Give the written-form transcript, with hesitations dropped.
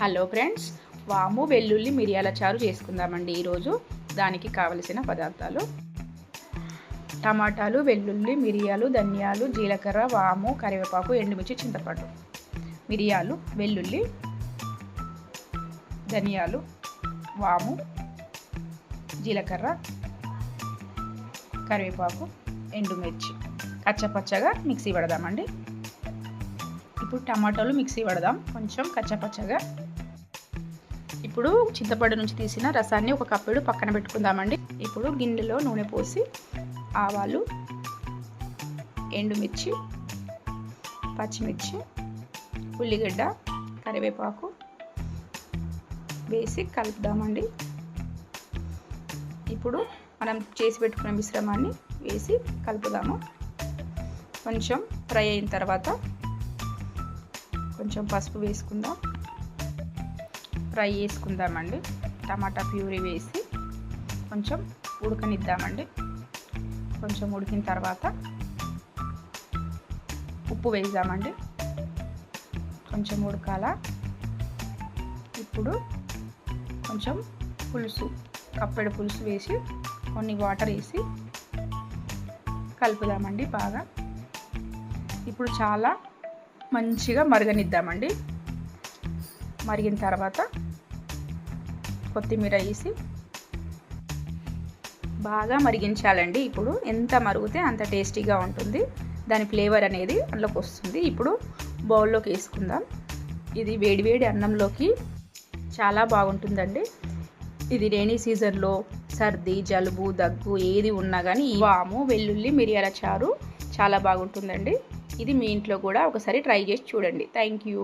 Hello friends, వాము వెల్లుల్లి మిరియాల చారు చేసుకుందామండి ఈరోజు. దానికి కావలసిన పదార్థాలు: టమాటాలు, వెల్లుల్లి, మిరియాలు, ధనియాలు, జీలకర్ర, వాము, కరివేపాకు, ఎండుమిర్చి, చింతపండు. మిరియాలు, వెల్లుల్లి, ధనియాలు, వాము, జీలకర్ర, కరివేపాకు, ఎండుమిర్చి కచ్చపచ్చగా మిక్సీ పడదామండి. ఇప్పుడు టమాటాలు మిక్సీ పడదాం కొంచెం కచ్చపచ్చగా. ఇప్పుడు చింతపండు నుంచి తీసిన రసాన్ని ఒక కప్పుడు పక్కన పెట్టుకుందామండి. ఇప్పుడు గిన్నెలో నూనె పోసి ఆవాలు, ఎండుమిర్చి, పచ్చిమిర్చి, ఉల్లిగడ్డ, కరివేపాకు వేసి కలుపుదామండి. ఇప్పుడు మనం చేసి పెట్టుకున్న మిశ్రమాన్ని వేసి కలుపుదాము. కొంచెం ఫ్రై అయిన తర్వాత కొంచెం పసుపు వేసుకుందాం, ఫ్రై చేసుకుందామండి. టమాటా ప్యూరీ వేసి కొంచెం ఉడకనిద్దామండి. కొంచెం ఉడికిన తర్వాత ఉప్పు వేద్దామండి. కొంచెం ఉడకాల. ఇప్పుడు కొంచెం పులుసు, కప్పెడు పులుసు వేసి కొన్ని వాటర్ వేసి కలుపుదామండి బాగా. ఇప్పుడు చాలా మంచిగా మరగనిద్దామండి. మరిగిన తర్వాత కొత్తిమీర వేసి బాగా మరిగించాలండి. ఇప్పుడు ఎంత మరిగితే అంత టేస్టీగా ఉంటుంది, దాని ఫ్లేవర్ అనేది అందులోకి వస్తుంది. ఇప్పుడు బౌల్లోకి వేసుకుందాం. ఇది వేడివేడి అన్నంలోకి చాలా బాగుంటుందండి. ఇది రైనీ సీజన్లో సర్ది, జలుబు, దగ్గు ఏది ఉన్నా కానీ ఈ వాము వెల్లుల్లి మిరియాల చారు చాలా బాగుంటుందండి. ఇది మీ ఇంట్లో కూడా ఒకసారి ట్రై చేసి చూడండి. Thank you.